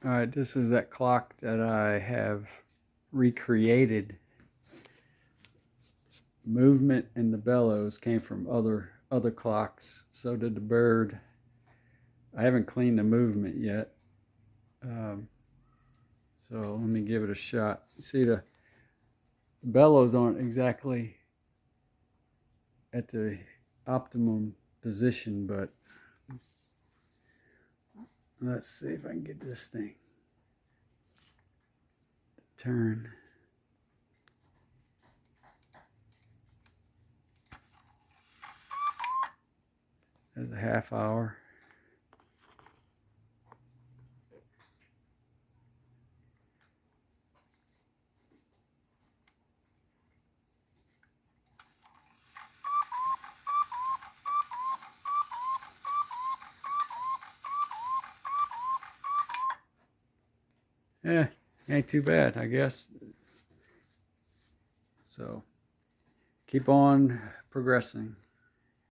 All right, this is that clock that I have recreated. Movement and the bellows came from other clocks. So did the bird. I haven't cleaned the movement yet. So let me give it a shot. See, the bellows aren't exactly at the optimum position, but let's see if I can get this thing to turn. There's a half hour. Yeah, ain't too bad, I guess. So keep on progressing.